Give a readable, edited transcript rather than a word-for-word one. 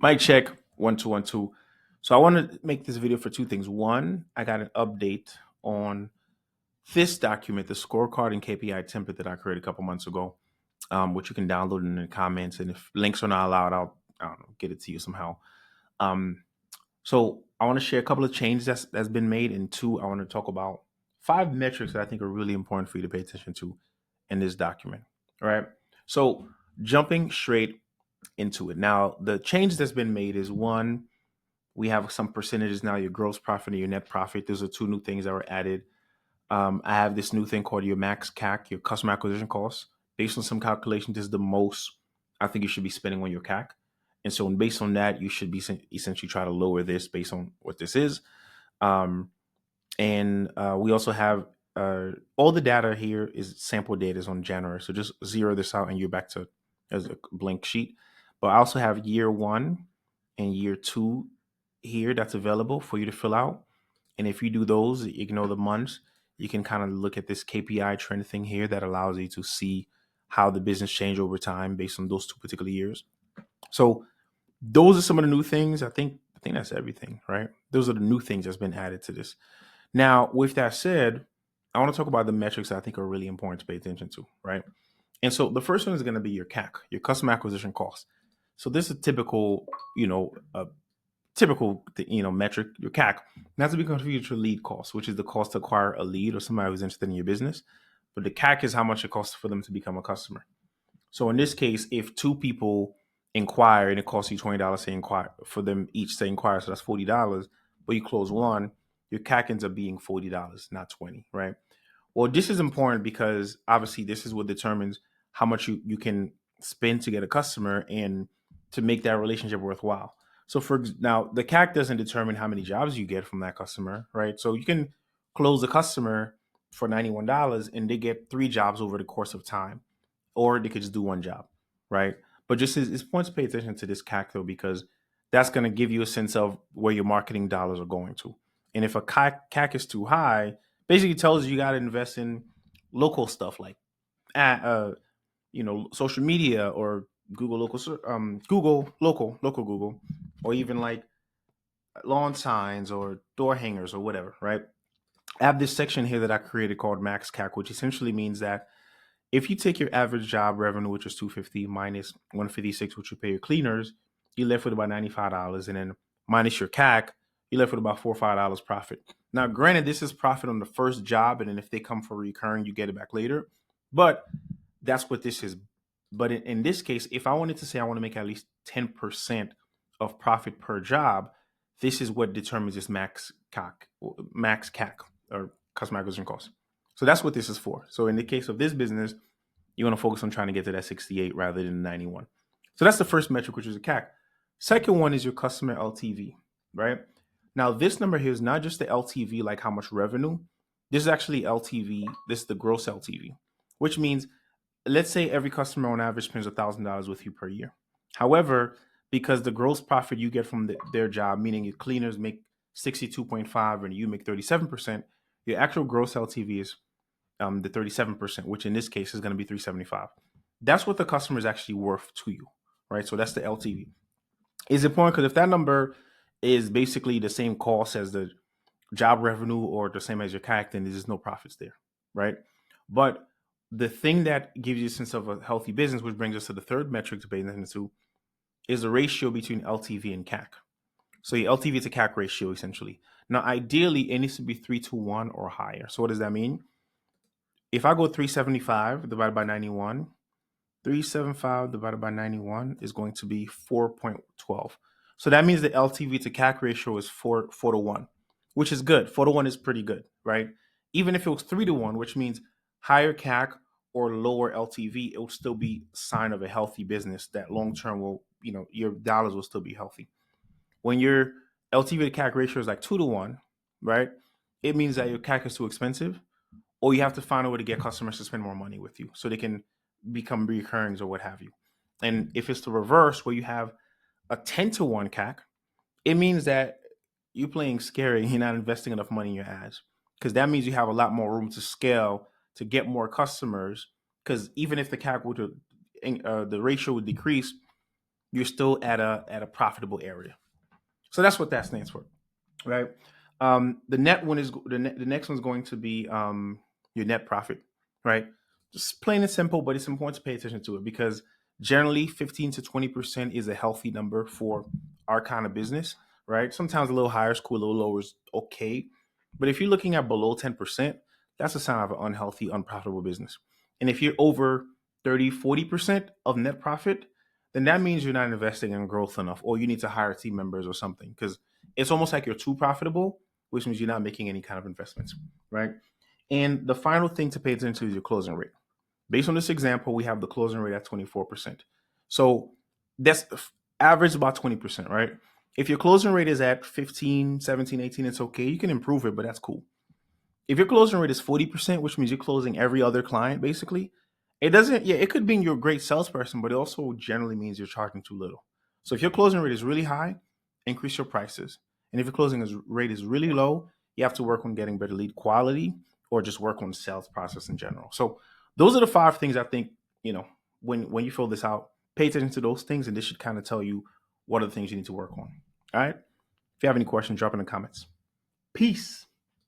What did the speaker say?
Mic check 1 2 1 2. So I want to make this video for two things. One, I got an update on this document, the scorecard and KPI template that I created a couple months ago, which you can download in the comments. And if links are not allowed, I don't know, get it to you somehow. Um, so I want to share a couple of changes that's been made. And two, I want to talk about 5 metrics that I think are really important for you to pay attention to in this document. All right. So jumping straight into it. Now, the change that's been made is one, we have some percentages now, your gross profit and your net profit. Those are two new things that were added. I have this new thing called your max CAC, your customer acquisition costs. Based on some calculations, this is the most I think you should be spending on your CAC. And so based on that, you should be essentially try to lower this based on what this is. Um, and we also have all the data here is sample data is on January. So just zero this out and you're back to as a blank sheet. But I also have year one and year two here that's available for you to fill out. And if you do those, ignore the months, you can kind of look at this KPI trend thing here that allows you to see how the business changed over time based on those two particular years. So those are some of the new things. I think that's everything, right? Those are the new things that's been added to this. Now, with that said, I want to talk about the metrics that I think are really important to pay attention to, right? And so the first one is going to be your CAC, your customer acquisition cost. So this is a typical, metric, your CAC. Not to be confused with your lead cost, which is the cost to acquire a lead or somebody who's interested in your business. But the CAC is how much it costs for them to become a customer. So in this case, if two people inquire and it costs you $20 to inquire for them each to inquire, so that's $40. But you close one, your CAC ends up being $40, not 20, right? Well, this is important because obviously this is what determines how much you can spend to get a customer and to make that relationship worthwhile. So for now, the CAC doesn't determine how many jobs you get from that customer, right? So you can close a customer for $91 and they get 3 jobs over the course of time, or they could just do one job, right? But just it's points to pay attention to this CAC though, because that's going to give you a sense of where your marketing dollars are going to. And if a CAC is too high, basically tells you got to invest in local stuff like social media or local Google, or even like lawn signs or door hangers or whatever, right? I have this section here that I created called max CAC, which essentially means that if you take your average job revenue, which is 250 minus 156, which you pay your cleaners, you're left with about $95, and then minus your CAC, you're left with about $4 or $5 profit. Now, granted, this is profit on the first job, and then if they come for recurring, you get it back later. But that's what this is. But in this case, if I wanted to say I want to make at least 10% of profit per job, this is what determines this max CAC, or customer acquisition cost. So that's what this is for. So in the case of this business, you want to focus on trying to get to that 68 rather than 91. So that's the first metric, which is a CAC. Second one is your customer LTV, right? Now, this number here is not just the LTV, like how much revenue. This is actually LTV. This is the gross LTV, which means let's say every customer on average spends $1,000 with you per year. However, because the gross profit you get from their job, meaning your cleaners make 62.5 and you make 37%, your actual gross LTV is the 37%, which in this case is going to be 375. That's what the customer is actually worth to you, right? So that's the LTV. It's important because if that number is basically the same cost as the job revenue or the same as your CAC, then there's no profits there, right? But the thing that gives you a sense of a healthy business, which brings us to the third metric to pay attention to, is the ratio between LTV and CAC. So your LTV to CAC ratio, essentially. Now, ideally, it needs to be 3 to 1 or higher. So what does that mean? If I go 375 divided by 91, 375 divided by 91 is going to be 4.12. So that means the LTV to CAC ratio is 4 to 1, which is good. 4 to 1 is pretty good, right? Even if it was 3 to 1, which means higher CAC or lower LTV, it will still be a sign of a healthy business that long term will, your dollars will still be healthy. When your LTV to CAC ratio is like 2 to 1, right? It means that your CAC is too expensive, or you have to find a way to get customers to spend more money with you so they can become recurrings or what have you. And if it's the reverse, where you have a 10 to 1 CAC, it means that you're playing scary and you're not investing enough money in your ads, because that means you have a lot more room to scale to get more customers. Because even if the CAC would, the ratio would decrease, you're still at a profitable area. So that's what that stands for, right? The net one is the next one's going to be your net profit, right? Just plain and simple, but it's important to pay attention to it because generally 15 to 20% is a healthy number for our kind of business, right? Sometimes a little higher is cool, a little lower is okay. But if you're looking at below 10%, that's a sign of an unhealthy, unprofitable business. And if you're over 30, 40% of net profit, then that means you're not investing in growth enough, or you need to hire team members or something. Because it's almost like you're too profitable, which means you're not making any kind of investments, right? And the final thing to pay attention to is your closing rate. Based on this example, we have the closing rate at 24%. So that's average about 20%, right? If your closing rate is at 15, 17, 18, it's okay. You can improve it, but that's cool. If your closing rate is 40%, which means you're closing every other client, basically, it doesn't, yeah, it could mean you're a great salesperson, but it also generally means you're charging too little. So if your closing rate is really high, increase your prices. And if your rate is really low, you have to work on getting better lead quality or just work on the sales process in general. So those are the 5 things I think, when you fill this out, pay attention to those things, and this should kind of tell you what are the things you need to work on. All right. If you have any questions, drop in the comments. Peace.